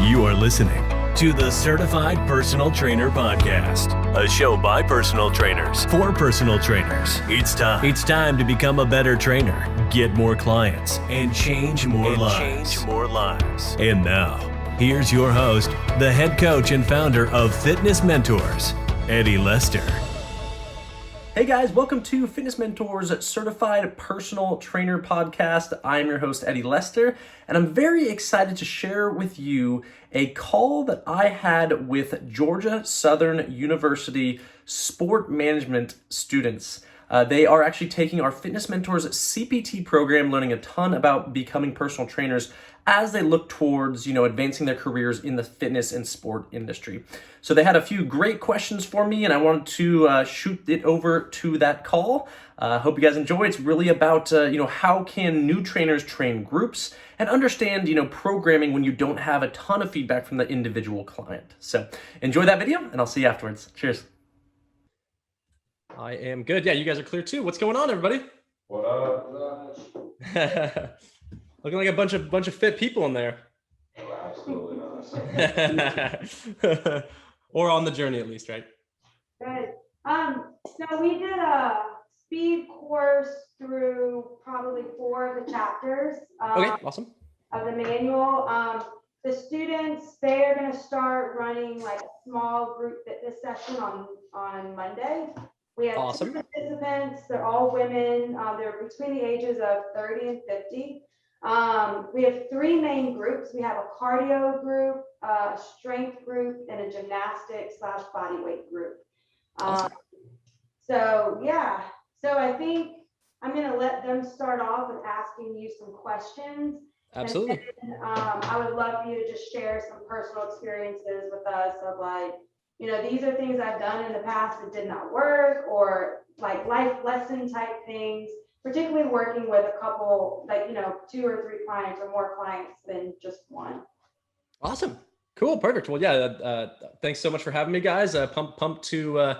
You are listening to the Certified Personal Trainer Podcast, a show by personal trainers for personal trainers. It's time to become a better trainer, get more clients, and change more lives. And now, here's your host, the head coach and founder of Fitness Mentors, Eddie Lester. Hey guys, welcome to Fitness Mentors Certified Personal Trainer Podcast. I'm your host, Eddie Lester, and I'm very excited to share with you a call that I had with Georgia Southern University sport management students. They are actually taking our Fitness Mentors CPT program, learning a ton about becoming personal trainers as they look towards, advancing their careers in the fitness and sport industry. So they had a few great questions for me, and I wanted to shoot it over to that call. Hope you guys enjoy. It's really about, how can new trainers train groups and understand, programming when you don't have a ton of feedback from the individual client. So enjoy that video, and I'll see you afterwards. Cheers. I am good. Yeah, you guys are clear too. What's going on, everybody? What up? Looking like a bunch of fit people in there. Absolutely not. Or on the journey at least, right? Good. So we did a speed course through probably 4 of the chapters Okay, awesome. of the manual. The students, they are going to start running like a small group fitness session on Monday. We have Awesome. 2 participants. They're all women. They're between the ages of 30 and 50. We have 3 main groups. We have a cardio group, a strength group, and a gymnastics/bodyweight group. Awesome. So I think I'm going to let them start off with asking you some questions. Absolutely. And then, I would love for you to just share some personal experiences with us of like, these are things I've done in the past that did not work, or like life lesson type things, particularly working with a couple, 2 or 3 clients or more clients than just one. Awesome. Cool. Perfect. Well, yeah. Thanks so much for having me, guys. Pumped to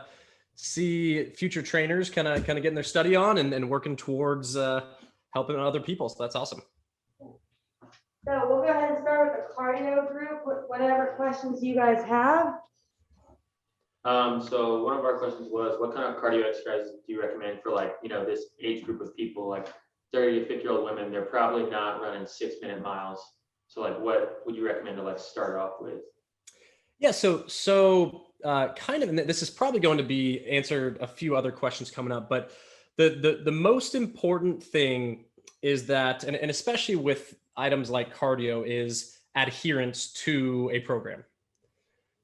see future trainers kind of getting their study on and working towards helping other people. So that's awesome. So we'll go ahead and start with the cardio group, whatever questions you guys have. So one of our questions was, what kind of cardio exercises do you recommend for this age group of people, like 30 to 50-year-old women? They're probably not running 6-minute miles. So what would you recommend to start off with? Yeah. So kind of, and this is probably going to be answered a few other questions coming up, but the most important thing is that, and especially with items like cardio, is adherence to a program.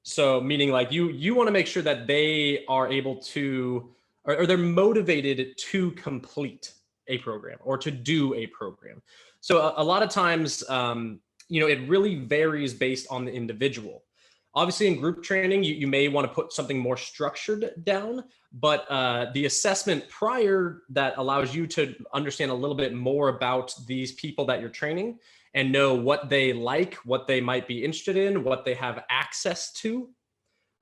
So meaning you want to make sure that they are able to, or they're motivated to complete a program or to do a program. So a lot of times, it really varies based on the individual. Obviously in group training, you may want to put something more structured down, but the assessment prior that allows you to understand a little bit more about these people that you're training and know what they like, what they might be interested in, what they have access to.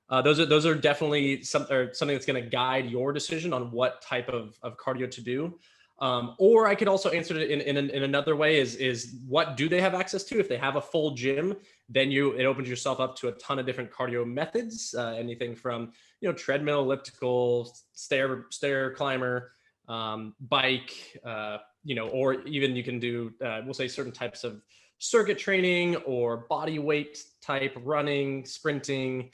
Those are definitely something that's going to guide your decision on what type of cardio to do. Or I could also answer it in another way is what do they have access to? If they have a full gym, then it opens yourself up to a ton of different cardio methods, anything from, treadmill, elliptical, stair climber, bike, or even you can do, we'll say certain types of circuit training or body weight type running, sprinting,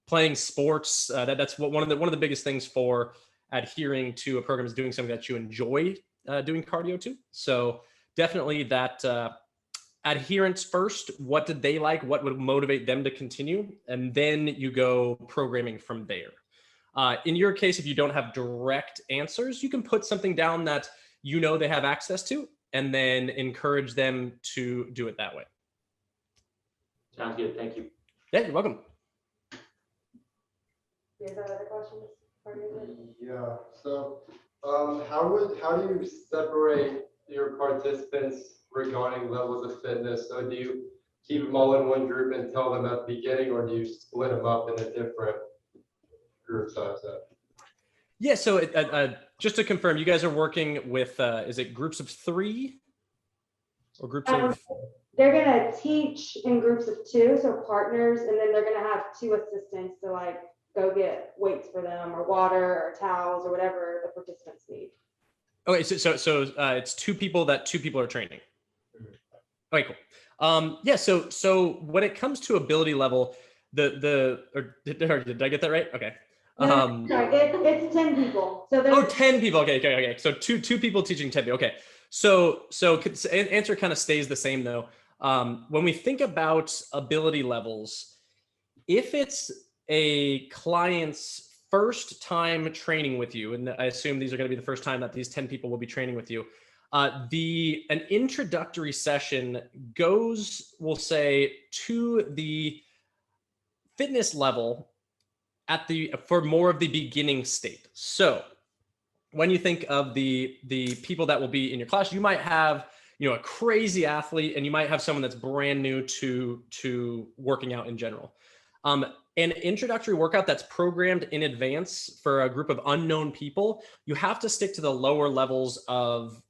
playing sports. That's what one of the biggest things for adhering to a program is doing something that you enjoy doing cardio to. So definitely that adherence first. What did they like? What would motivate them to continue? And then you go programming from there. In your case, if you don't have direct answers, you can put something down that they have access to, and then encourage them to do it that way. Sounds good. Thank you. Yeah, you're welcome. Do you have other questions? Yeah. So, how do you separate your participants regarding levels of fitness? So, do you keep them all in one group and tell them at the beginning, or do you split them up in a different group size? Yeah. So, just to confirm, you guys are working with is it groups of 3? or groups Um, of? They're gonna teach in groups of 2, so partners, and then they're gonna have 2 assistants to like go get weights for them or water or towels or whatever the participants need. Okay, so it's 2 people that 2 people are training. Okay, cool. Yeah, so when it comes to ability level, or did I get that right? Okay. No, sorry, it's 10 people. So Oh, there's 10 people. Okay. So two people teaching 10 people. Okay. So answer kind of stays the same though. When we think about ability levels, if it's a client's first time training with you, and I assume these are going to be the first time that these 10 people will be training with you, an introductory session goes, we'll say, to the fitness level for more of the beginning state. So when you think of the people that will be in your class, you might have, a crazy athlete, and you might have someone that's brand new to working out in general. An introductory workout that's programmed in advance for a group of unknown people, you have to stick to the lower levels of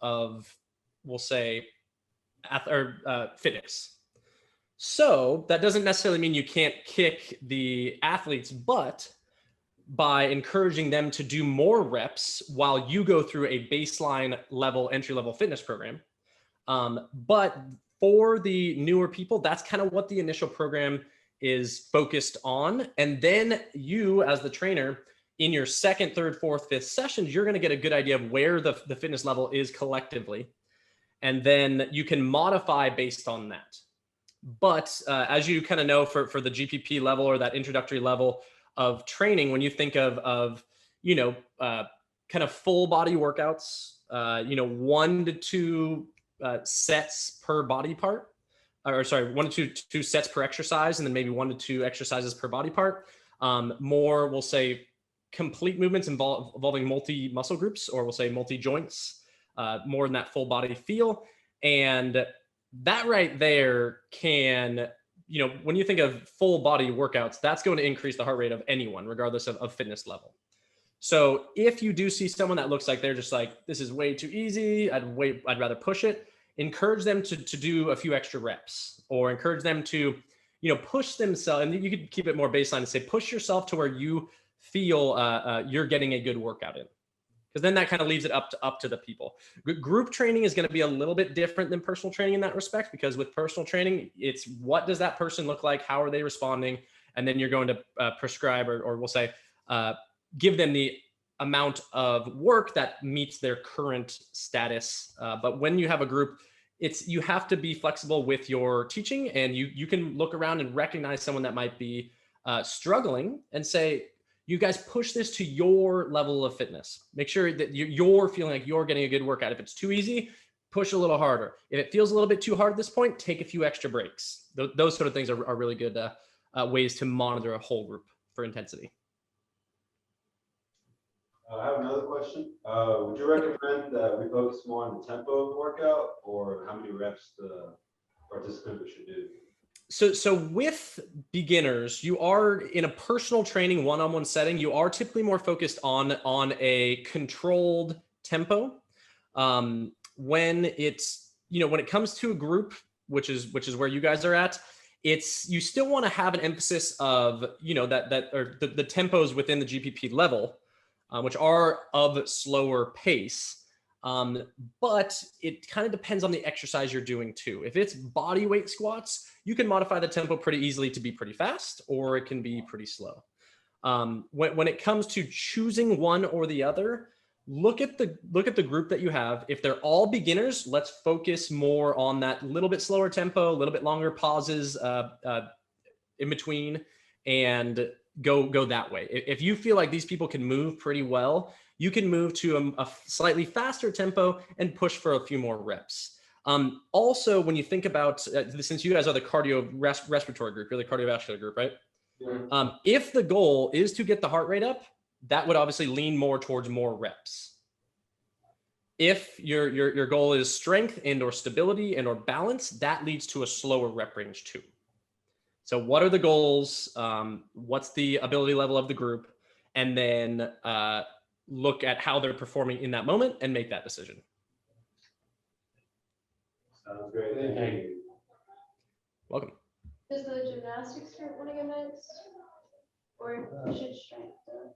we'll say, fitness. So that doesn't necessarily mean you can't kick the athletes' butt by encouraging them to do more reps while you go through a baseline level, entry level fitness program. But for the newer people, that's kind of what the initial program is focused on. And then you, as the trainer, in your second, third, fourth, fifth sessions, you're going to get a good idea of where the fitness level is collectively. And then you can modify based on that. But as you kind of know, for the GPP level or that introductory level of training, when you think of kind of full body workouts, 1 to 2 sets per body part, or sorry, 1 to 2 sets per exercise, and then maybe 1 to 2 exercises per body part. More, we'll say, complete movements involving multi-muscle groups, or we'll say multi-joints, more in that full body feel. And that right there can, when you think of full body workouts, that's going to increase the heart rate of anyone, regardless of fitness level. So if you do see someone that looks like they're just like, this is way too easy, I'd rather push it, encourage them to do a few extra reps, or encourage them to, push themselves. And you could keep it more baseline and say, push yourself to where you feel you're getting a good workout in. Because then that kind of leaves it up to the people. Group training is going to be a little bit different than personal training in that respect, because with personal training, it's what does that person look like? How are they responding? And then you're going to prescribe or we'll say, give them the amount of work that meets their current status. But when you have a group, you have to be flexible with your teaching, and you can look around and recognize someone that might be struggling and say, you guys push this to your level of fitness. Make sure that you're feeling like you're getting a good workout. If it's too easy, push a little harder. If it feels a little bit too hard at this point, take a few extra breaks. Those sort of things are really good ways to monitor a whole group for intensity. I have another question. Would you recommend that we focus more on the tempo of the workout, or how many reps the participant should do? So with beginners, you are in a personal training one-on-one setting, you are typically more focused on a controlled tempo. When it comes to a group, which is where you guys are at, you still want to have an emphasis of, the tempos within the GPP level, which are of slower pace. But it kind of depends on the exercise you're doing too. If it's body weight squats, you can modify the tempo pretty easily to be pretty fast, or it can be pretty slow. When it comes to choosing one or the other, look at the group that you have. If they're all beginners, let's focus more on that little bit slower tempo, a little bit longer pauses in between, and go that way. If you feel like these people can move pretty well, you can move to a slightly faster tempo and push for a few more reps. Also, when you think about, since you guys are the cardio respiratory group, you're the cardiovascular group, right? Yeah. If the goal is to get the heart rate up, that would obviously lean more towards more reps. If your goal is strength and or stability and or balance, that leads to a slower rep range too. So what are the goals? What's the ability level of the group? And then look at how they're performing in that moment and make that decision. Sounds great. Thank you. Welcome. Does the gymnastics group want to go next? Or should strength go?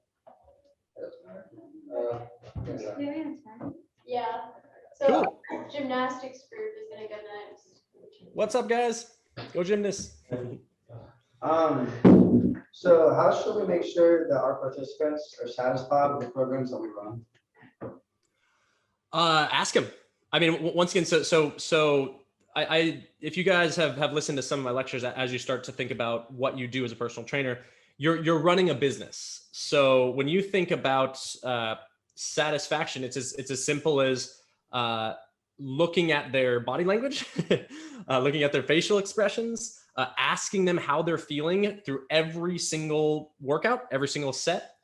Yeah. So Cool. gymnastics group is gonna go next. What's up, guys? Go gymnasts. So how should we make sure that our participants are satisfied with the programs that we run? Ask him. I mean, once again, so I if you guys have listened to some of my lectures, as you start to think about what you do as a personal trainer, you're running a business. So when you think about satisfaction, it's as simple as looking at their body language, looking at their facial expressions, asking them how they're feeling through every single workout, every single set.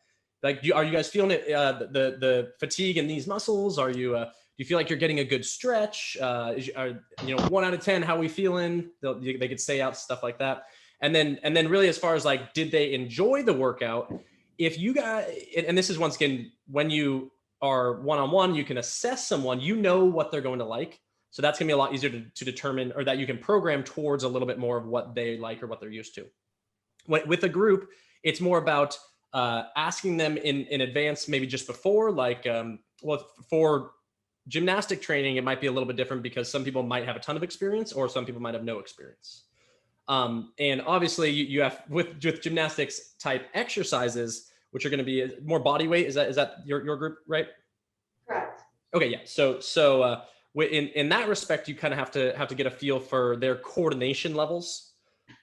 Like, are you guys feeling it? The fatigue in these muscles? Are you? Do you feel like you're getting a good stretch? 1 out of 10, how we feeling? They could say out stuff like that. And then really, as far as like, did they enjoy the workout? If you guys, and this is once again, when you are one-on-one, you can assess someone, you know what they're going to like. So that's gonna be a lot easier to determine, or that you can program towards a little bit more of what they like or what they're used to. With a group, it's more about asking them in advance, maybe just before, like, for gymnastic training, it might be a little bit different because some people might have a ton of experience or some people might have no experience. And obviously you have with gymnastics type exercises, which are going to be more body weight. Is that your group, right? Correct. Okay. Yeah. So in that respect, you kind of have to get a feel for their coordination levels.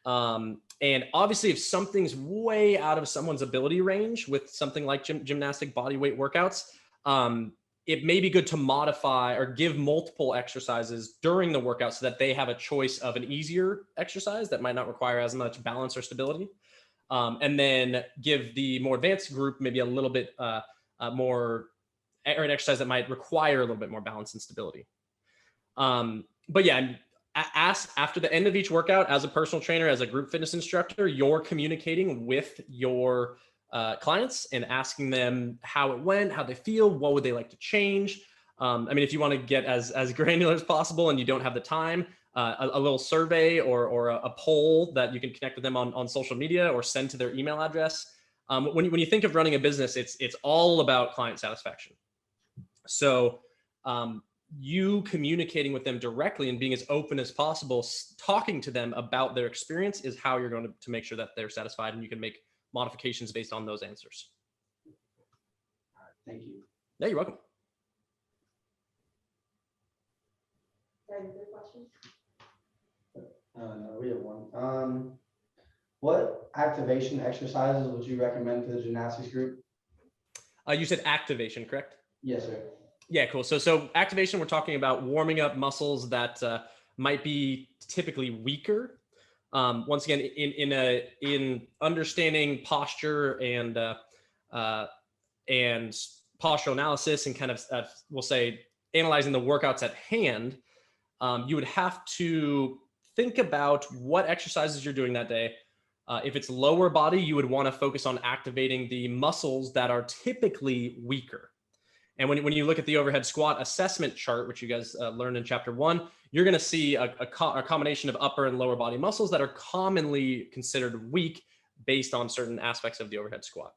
And obviously if something's way out of someone's ability range with something like gymnastic body weight workouts, it may be good to modify or give multiple exercises during the workout so that they have a choice of an easier exercise that might not require as much balance or stability. And then give the more advanced group maybe a little bit more, or an exercise that might require a little bit more balance and stability. But yeah, ask after the end of each workout, as a personal trainer, as a group fitness instructor, you're communicating with your clients and asking them how it went, how they feel, what would they like to change. I mean, if you want to get as granular as possible and you don't have the time, a little survey or a poll that you can connect with them on social media or send to their email address. When you think of running a business, it's all about client satisfaction. So you communicating with them directly and being as open as possible, talking to them about their experience is how you're going to make sure that they're satisfied, and you can make modifications based on those answers. All right, thank you. Yeah, you're welcome. Any other questions? No, we have one. What activation exercises would you recommend for the gymnastics group? You said activation, correct? Yes, sir. Yeah, cool. So activation, we're talking about warming up muscles that might be typically weaker. Once again, in understanding posture and postural analysis and kind of we'll say analyzing the workouts at hand, you would have to think about what exercises you're doing that day. If it's lower body, you would want to focus on activating the muscles that are typically weaker. And when you look at the overhead squat assessment chart, which you guys learned in chapter 1, you're going to see a combination of upper and lower body muscles that are commonly considered weak based on certain aspects of the overhead squat.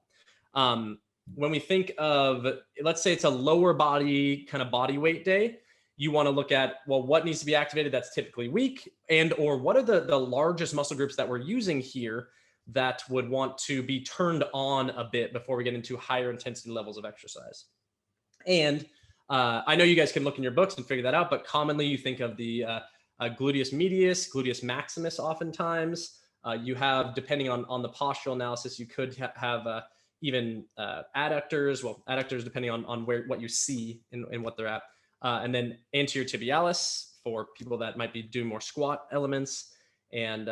When we think of, let's say it's a lower body kind of body weight day, you want to look at, well, what needs to be activated that's typically weak, and or what are the largest muscle groups that we're using here that would want to be turned on a bit before we get into higher intensity levels of exercise. And I know you guys can look in your books and figure that out, but commonly you think of the gluteus medius, gluteus maximus oftentimes. You have, depending on the postural analysis, you could have even adductors, well, adductors depending on what you see and what they're at. And then anterior tibialis for people that might be doing more squat elements. And,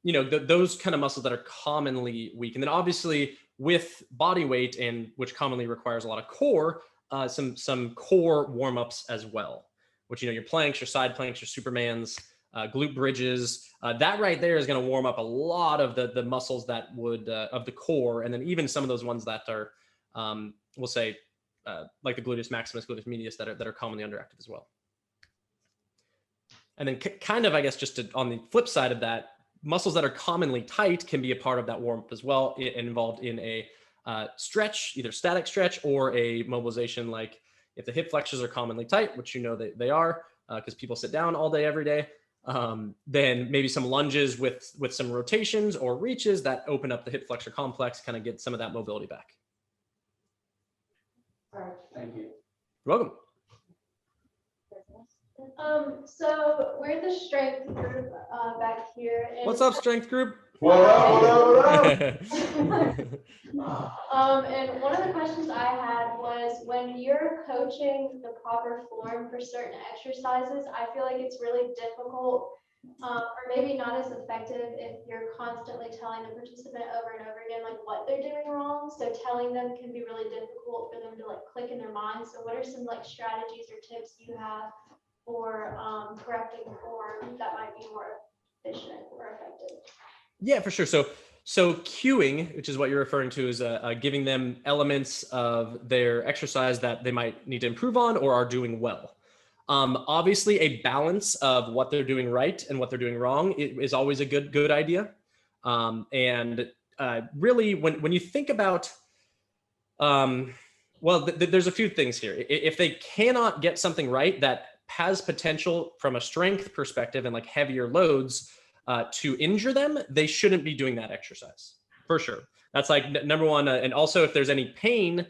those kind of muscles that are commonly weak. And then obviously with body weight, and which commonly requires a lot of core, some core warm-ups as well, which, your planks, your side planks, your supermans, glute bridges, that right there is going to warm up a lot of the muscles that would, of the core. And then even some of those ones that are, we'll say, like the gluteus maximus, gluteus medius that are commonly underactive as well. And then kind of, I guess, just on the flip side of that, muscles that are commonly tight can be a part of that warm up as well, and involved in a stretch, either static stretch or a mobilization. Like if the hip flexors are commonly tight, which you know they are, because people sit down all day, every day, then maybe some lunges with some rotations or reaches that open up the hip flexor complex, kind of get some of that mobility back. Thank you. You're welcome. So we're the strength group back here. And What's up, strength group? What up, what up, what up? And one of the questions I had was, when you're coaching the proper form for certain exercises, I feel like it's really difficult, or maybe not as effective if you're constantly telling the participant over and over again like what they're doing wrong. So telling them can be really difficult for them to like click in their mind. So what are some like strategies or tips you have for correcting form that might be more efficient or effective? Yeah, for sure. So cueing, which is what you're referring to, is giving them elements of their exercise that they might need to improve on or are doing well. Obviously, a balance of what they're doing right and what they're doing wrong is always a good idea. Really, when you think about, there's a few things here. If they cannot get something right that has potential from a strength perspective and like heavier loads to injure them, they shouldn't be doing that exercise, for sure. That's like number one. And also, if there's any pain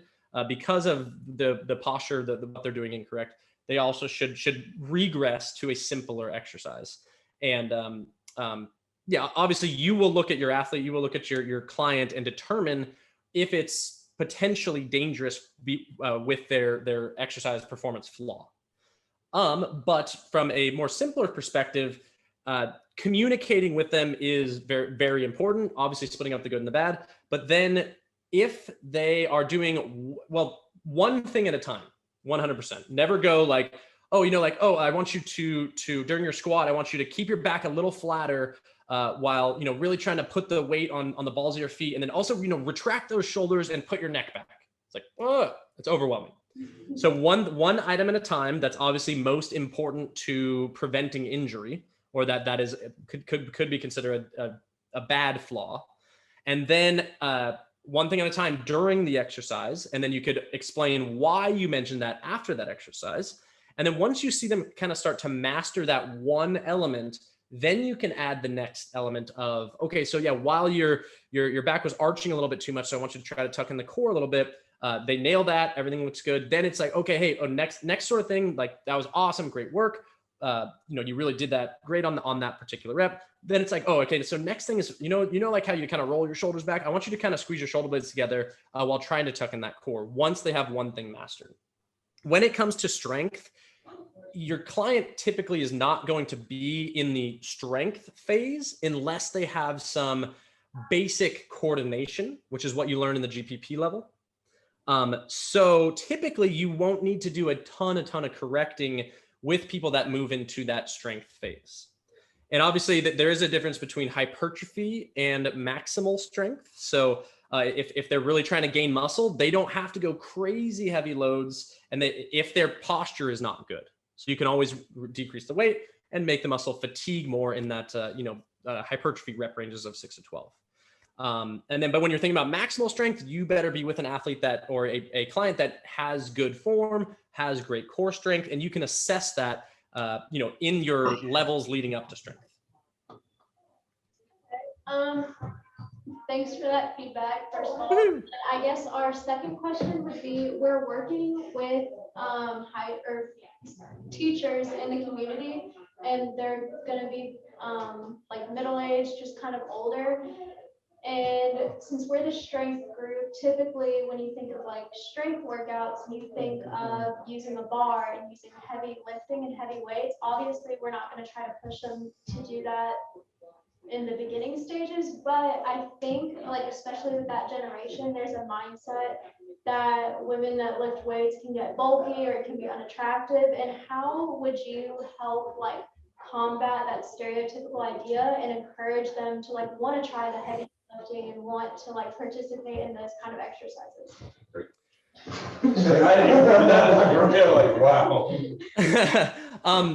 because of the posture, what they're doing incorrect, they also should regress to a simpler exercise. And obviously you will look at your athlete, you will look at your client and determine if it's potentially dangerous with their exercise performance flaw. But from a more simpler perspective, communicating with them is very, very important. Obviously splitting up the good and the bad, but then if they are doing well, one thing at a time, 100%. Never go like, I want you to during your squat, I want you to keep your back a little flatter while, really trying to put the weight on the balls of your feet. And then also, retract those shoulders and put your neck back. It's like, it's overwhelming. So one item at a time. That's obviously most important to preventing injury, or that is could be considered a bad flaw. And then one thing at a time during the exercise, and then you could explain why you mentioned that after that exercise. And then once you see them kind of start to master that one element, then you can add the next element of, okay, so yeah, while your back was arching a little bit too much, so I want you to try to tuck in the core a little bit. They nail that, everything looks good. Then it's like, okay, hey, next sort of thing, like that was awesome, great work. You really did that great on that particular rep. Then it's like, oh, okay, so next thing is, like how you kind of roll your shoulders back. I want you to kind of squeeze your shoulder blades together while trying to tuck in that core once they have one thing mastered. When it comes to strength, your client typically is not going to be in the strength phase unless they have some basic coordination, which is what you learn in the GPP level. So typically you won't need to do a ton of correcting with people that move into that strength phase. And obviously there is a difference between hypertrophy and maximal strength. So if they're really trying to gain muscle, they don't have to go crazy heavy loads, and if their posture is not good. So you can always decrease the weight and make the muscle fatigue more in that hypertrophy rep ranges of 6 to 12. But when you're thinking about maximal strength, you better be with an athlete or a client that has good form, has great core strength, and you can assess that, in your levels leading up to strength. Thanks for that feedback, first of all. I guess our second question would be, we're working with teachers in the community, and they're going to be like middle-aged, just kind of older. And since we're the strength group, typically when you think of like strength workouts, you think of using a bar and using heavy lifting and heavy weights. Obviously, we're not going to try to push them to do that in the beginning stages, but I think, like, especially with that generation, there's a mindset that women that lift weights can get bulky or it can be unattractive. And how would you help like combat that stereotypical idea and encourage them to like want to try the heavy lifting and want to like participate in those kind of exercises? I didn't even know that. Like, wow.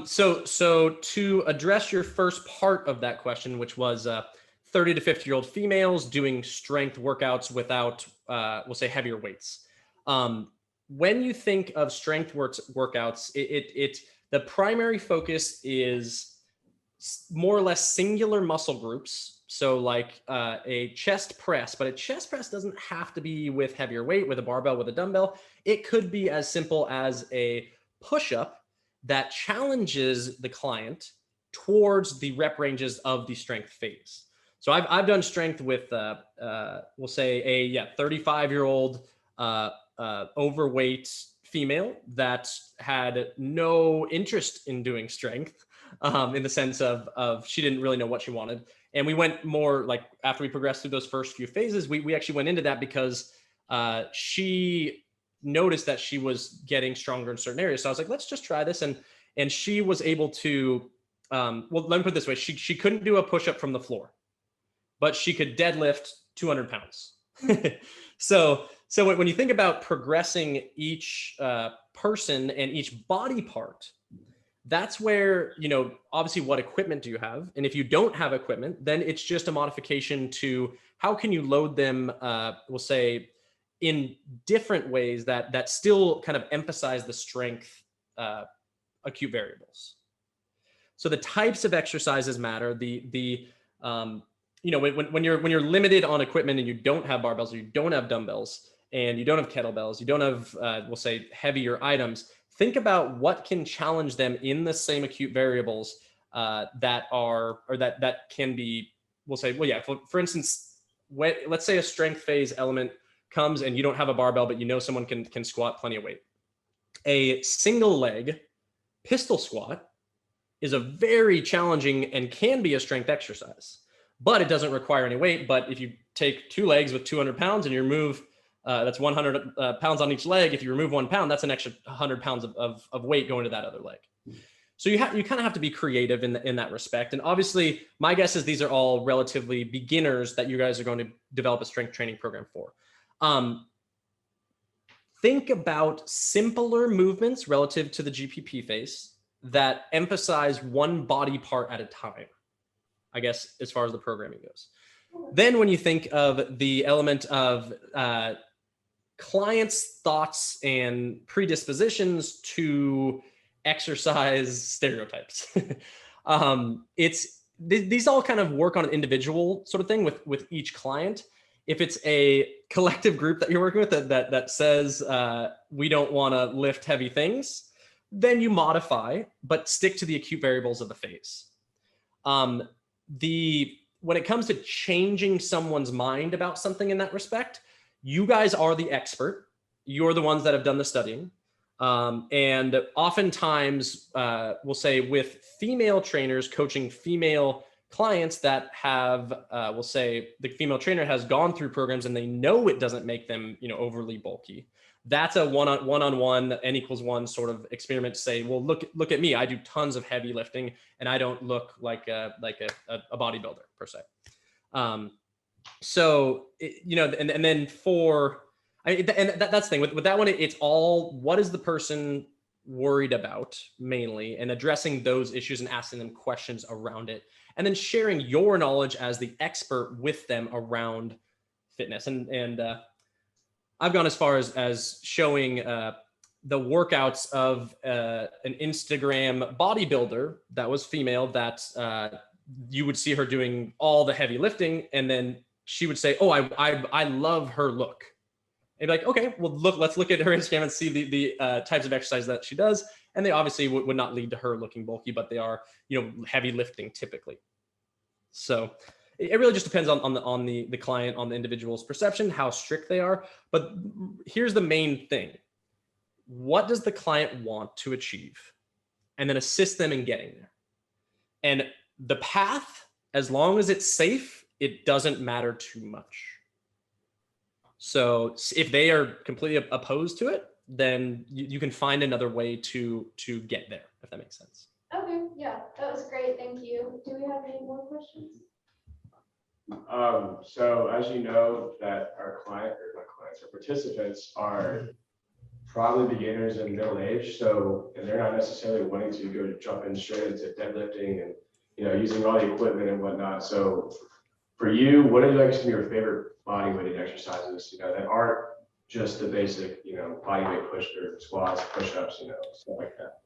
So to address your first part of that question, which was 30 to 50-year-old females doing strength workouts without, we'll say, heavier weights. When you think of strength workouts, the primary focus is more or less singular muscle groups. So like a chest press, but a chest press doesn't have to be with heavier weight, with a barbell, with a dumbbell. It could be as simple as a push-up that challenges the client towards the rep ranges of the strength phase. So I've done strength with, we'll say a 35-year-old overweight female that had no interest in doing strength, in the sense of she didn't really know what she wanted. And we went more like, after we progressed through those first few phases, we actually went into that because she noticed that she was getting stronger in certain areas. So I was like, let's just try this. And she was able to, well, let me put it this way. She couldn't do a push-up from the floor, but she could deadlift 200 pounds. So when you think about progressing each person and each body part, that's where, obviously what equipment do you have? And if you don't have equipment, then it's just a modification to how can you load them, we'll say, in different ways that still kind of emphasize the strength acute variables. So the types of exercises matter. When you're limited on equipment and you don't have barbells or you don't have dumbbells and you don't have kettlebells, you don't have, we'll say, heavier items, think about what can challenge them in the same acute variables that can be, we'll say, for instance, let's say a strength phase element comes and you don't have a barbell, but someone can squat plenty of weight. A single leg pistol squat is a very challenging and can be a strength exercise, but it doesn't require any weight. But if you take two legs with 200 pounds and you remove, that's 100 pounds on each leg. If you remove 1 pound, that's an extra 100 pounds of weight going to that other leg. So you kind of have to be creative in that respect. And obviously my guess is these are all relatively beginners that you guys are going to develop a strength training program for. Think about simpler movements relative to the GPP phase that emphasize one body part at a time, I guess, as far as the programming goes. Then when you think of the element of clients' thoughts and predispositions to exercise stereotypes, these all kind of work on an individual sort of thing with each client. If it's a collective group that you're working with that says we don't want to lift heavy things, then you modify, but stick to the acute variables of the phase. When it comes to changing someone's mind about something in that respect, you guys are the expert. You're the ones that have done the studying. And oftentimes, we'll say with female trainers coaching female clients that have, we'll say the female trainer has gone through programs and they know it doesn't make them, overly bulky. That's a one-on-one N=1 sort of experiment to say, well, look at me. I do tons of heavy lifting and I don't look like a bodybuilder per se. And then that's the thing with that one, it's all, what is the person worried about mainly, and addressing those issues and asking them questions around it, and then sharing your knowledge as the expert with them around fitness. And I've gone as far as showing the workouts of an Instagram bodybuilder that was female that you would see her doing all the heavy lifting, and then she would say, oh, I love her look. And be like, okay, well, let's look at her Instagram and see the types of exercise that she does. And they obviously would not lead to her looking bulky, but they are, heavy lifting typically. So it really just depends on the client, on the individual's perception, how strict they are. But here's the main thing. What does the client want to achieve? And then assist them in getting there. And the path, as long as it's safe, it doesn't matter too much. So if they are completely opposed to it, then you can find another way to get there, if that makes sense. Okay, yeah, that was great. Thank you. Do we have any more questions? So as you know, that our participants are probably beginners and middle age. So, and they're not necessarily wanting to go to jump in straight into deadlifting and, using all the equipment and whatnot. So for you, what are like some of your favorite body weighted exercises, that aren't just the basic, body weight push or squats, push-ups, stuff like that?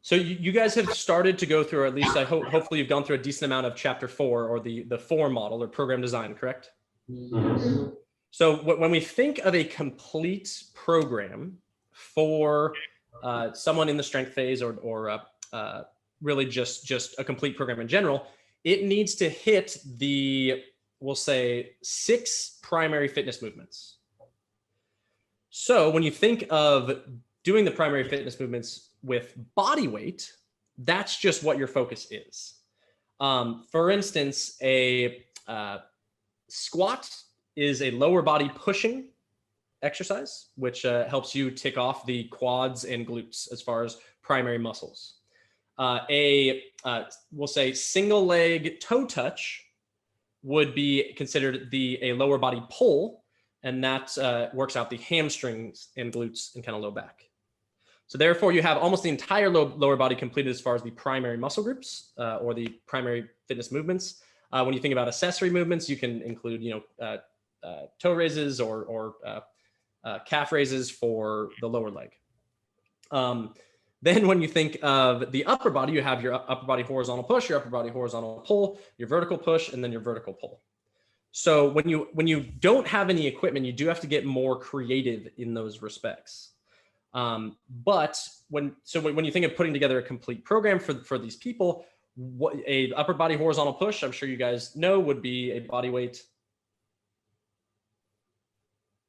So you guys have started to go through, or at least I hope, hopefully you've gone through a decent amount of chapter 4 or the 4 model or program design, correct? Mm-hmm. So when we think of a complete program for someone in the strength phase or really just a complete program in general, it needs to hit we'll say 6 primary fitness movements. So when you think of doing the primary fitness movements with body weight, that's just what your focus is. For instance, a squat is a lower body pushing exercise, which helps you tick off the quads and glutes as far as primary muscles. We'll say single leg toe touch would be considered a lower body pull, and that works out the hamstrings and glutes and kind of low back. So therefore, you have almost the entire lower body completed as far as the primary muscle groups or the primary fitness movements. When you think about accessory movements, you can include, toe raises or calf raises for the lower leg. Then when you think of the upper body, you have your upper body horizontal push, your upper body horizontal pull, your vertical push, and then your vertical pull. So when you don't have any equipment, you do have to get more creative in those respects. But when you think of putting together a complete program for these people, what a upper body horizontal push, I'm sure you guys know, would be a body weight.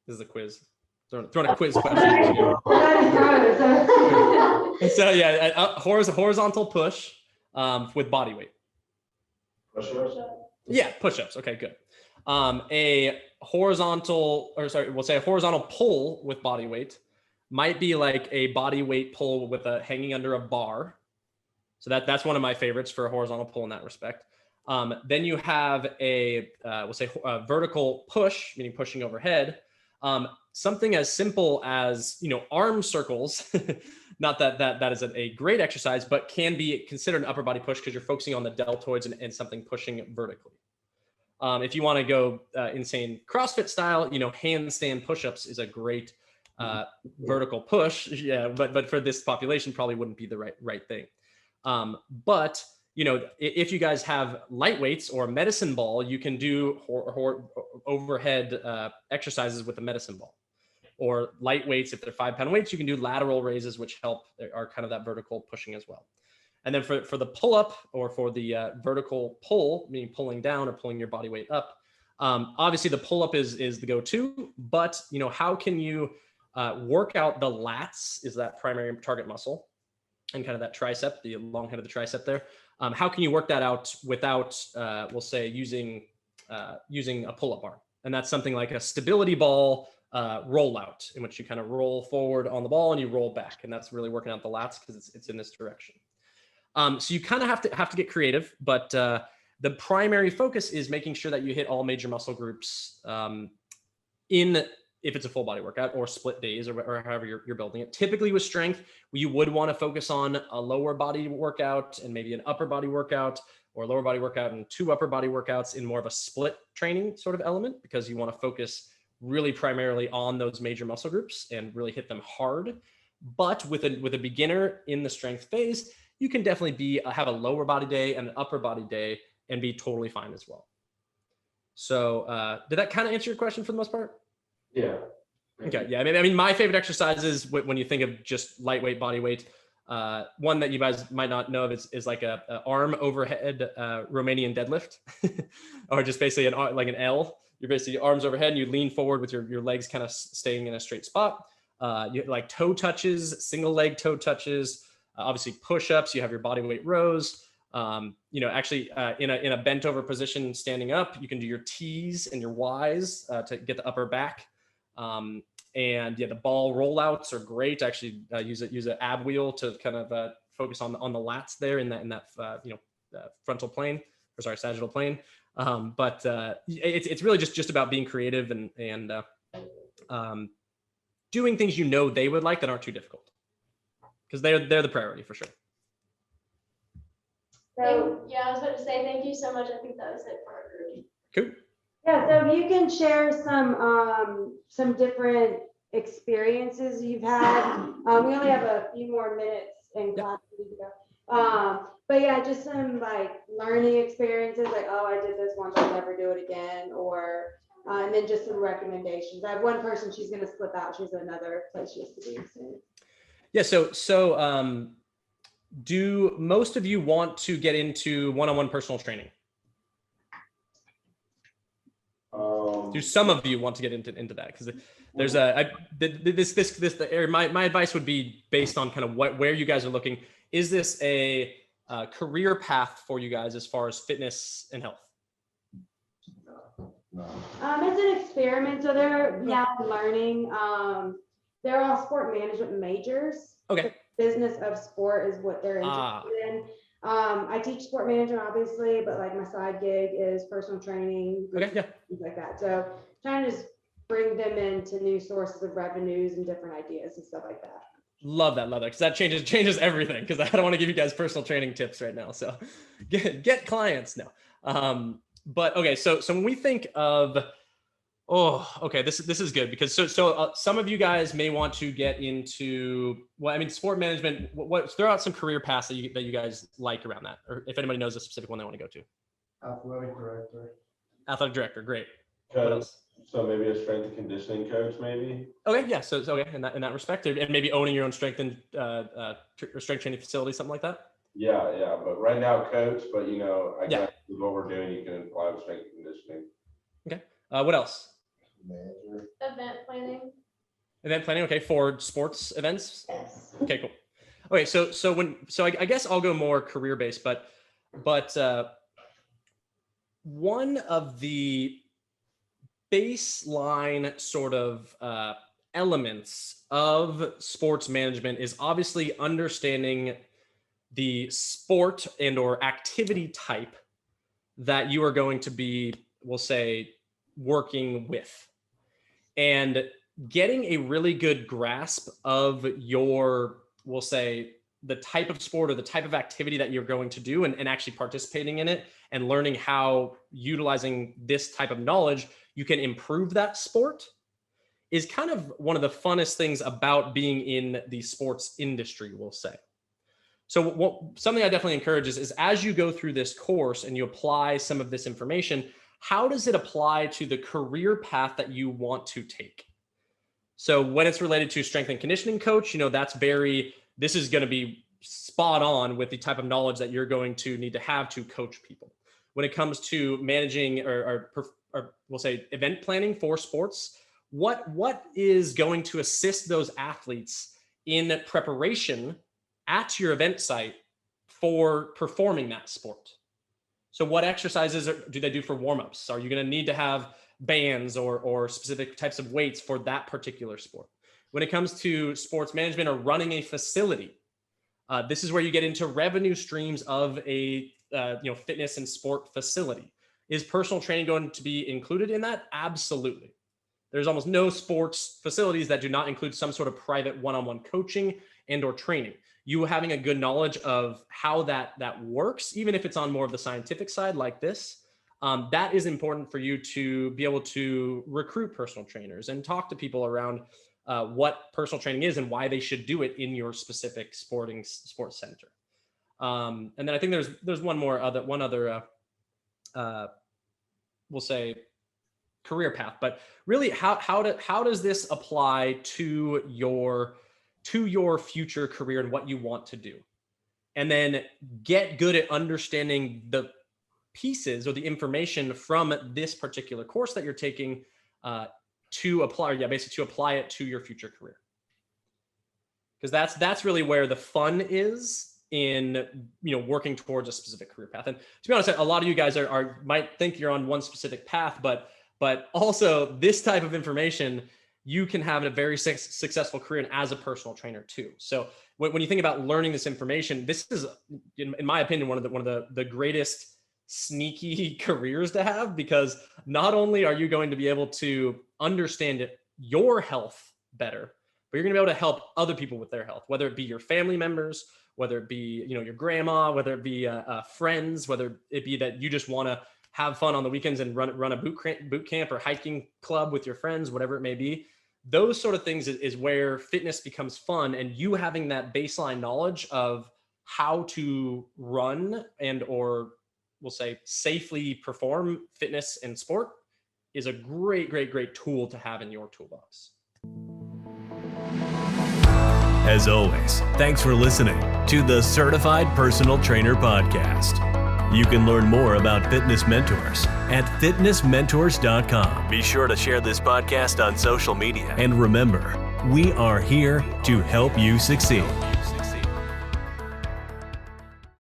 This is a quiz. Throwing a quiz question. So yeah, horizontal push with body weight. Push-ups? Yeah, push-ups. Okay, good. A horizontal pull with body weight might be like a body weight pull with a hanging under a bar. So that's one of my favorites for a horizontal pull in that respect. Then you have a vertical push, meaning pushing overhead. Something as simple as, arm circles, not that is a great exercise, but can be considered an upper body push because you're focusing on the deltoids and something pushing vertically. If you want to go insane CrossFit style, handstand push-ups is a great vertical push. Yeah, but for this population, probably wouldn't be the right thing. But if you guys have light weights or a medicine ball, you can do overhead exercises with a medicine ball. Or light weights, if they're 5-pound weights, you can do lateral raises, which are kind of that vertical pushing as well. And then for the pull up or for the vertical pull, meaning pulling down or pulling your body weight up, obviously the pull up is the go-to, but how can you work out the lats is that primary target muscle and kind of that tricep, the long head of the tricep there. How can you work that out without, we'll say using a pull-up bar? And that's something like a stability ball rollout, in which you kind of roll forward on the ball and you roll back, and that's really working out the lats because it's in this direction. So you kind of have to get creative, but the primary focus is making sure that you hit all major muscle groups if it's a full body workout or split days or however you're building it. Typically with strength, you would want to focus on a lower body workout and maybe an upper body workout, or a lower body workout and 2 upper body workouts in more of a split training sort of element, because you want to focus really primarily on those major muscle groups and really hit them hard. But with a beginner in the strength phase, you can definitely have a lower body day and an upper body day and be totally fine as well. So did that kind of answer your question for the most part? Yeah. Okay. Yeah. I mean, my favorite exercises when you think of just lightweight body weight, one that you guys might not know of is like a arm overhead Romanian deadlift, or just basically like an L. You're basically arms overhead and you lean forward with your legs kind of staying in a straight spot. You have like toe touches, single leg toe touches, obviously push-ups. You have your body weight rows. Actually in a bent over position, standing up, you can do your T's and your Y's to get the upper back. And yeah, the ball rollouts are great. Actually, use an ab wheel to kind of focus on the lats there in that frontal plane, or sorry, sagittal plane. But it's really just about being creative and doing things you know they would like that aren't too difficult, because they're the priority for sure. Yeah, I was about to say, thank you so much. I think that was it for our group. Cool. Yeah, so if you can share some different experiences you've had. We only have a few more minutes in class. But yeah, just some like learning experiences, like, oh, I did this once, I'll never do it again, or and then just some recommendations. I have one person, she's gonna slip out. She's another place she has to be soon. Yeah. So do most of you want to get into one-on-one personal training? Do some of you want to get into that? Because there's my advice would be based on kind of where you guys are looking. Is this a career path for you guys as far as fitness and health? No. It's an experiment, so they're now learning. They're all sport management majors. Okay. Business of sport is what they're interested in. I teach sport management, obviously, but like my side gig is personal training, Okay, yeah. things like that. So trying to just bring them into new sources of revenues and different ideas and stuff like that. Love that, because that changes everything. Because I don't want to give you guys personal training tips right now. So get clients now. But okay, so when we think of, this is good, because some of you guys may want to get into, sport management. Throw out some career paths that you guys like around that, or if anybody knows a specific one they want to go to. Athletic director, great. What else? So maybe a strength and conditioning coach, maybe. Okay, yeah. So okay, in that respect, and maybe owning your own strength and strength training facility, something like that. Yeah. But right now, coach. But I guess with what we're doing, you can apply with strength and conditioning. Okay. What else? Manager. Event planning. Okay, for sports events. Yes. Okay, cool. Okay, so I guess I'll go more career based, but one of the baseline sort of elements of sports management is obviously understanding the sport and or activity type that you are going to be, we'll say, working with, and getting a really good grasp of your, we'll say, the type of sport or the type of activity that you're going to do, and actually participating in it and learning how, utilizing this type of knowledge, you can improve that sport, is kind of one of the funnest things about being in the sports industry, we'll say. So something I definitely encourage is as you go through this course and you apply some of this information, how does it apply to the career path that you want to take? So when it's related to strength and conditioning coach, this is going to be spot on with the type of knowledge that you're going to need to have to coach people. When it comes to managing or we'll say event planning for sports, what is going to assist those athletes in preparation at your event site for performing that sport? So what exercises do they do for warm-ups? Are you going to need to have bands or specific types of weights for that particular sport? When it comes to sports management or running a facility, this is where you get into revenue streams of a fitness and sport facility. Is personal training going to be included in that? Absolutely. There's almost no sports facilities that do not include some sort of private one-on-one coaching and or training. You having a good knowledge of how that works, even if it's on more of the scientific side like this, that is important for you to be able to recruit personal trainers and talk to people around what personal training is and why they should do it in your specific sports center. And then I think there's one other we'll say career path, but really how does this apply to your future career and what you want to do? And then get good at understanding the pieces or the information from this particular course that you're taking to apply it to your future career. Because that's really where the fun is in working towards a specific career path. And to be honest, a lot of you guys might think you're on one specific path, but also this type of information, you can have a very successful career and as a personal trainer too. So when you think about learning this information, this is, in my opinion, one of the greatest sneaky careers to have, because not only are you going to be able to understand your health better, but you're going to be able to help other people with their health, whether it be your family members, whether it be, you know, your grandma, whether it be friends, whether it be that you just want to have fun on the weekends and run a boot camp or hiking club with your friends, whatever it may be. Those sort of things is where fitness becomes fun, and you having that baseline knowledge of how to run and, or we'll say safely perform fitness and sport is a great tool to have in your toolbox. As always, thanks for listening to the Certified Personal Trainer Podcast. You can learn more about Fitness Mentors at fitnessmentors.com. Be sure to share this podcast on social media. And remember, we are here to help you succeed.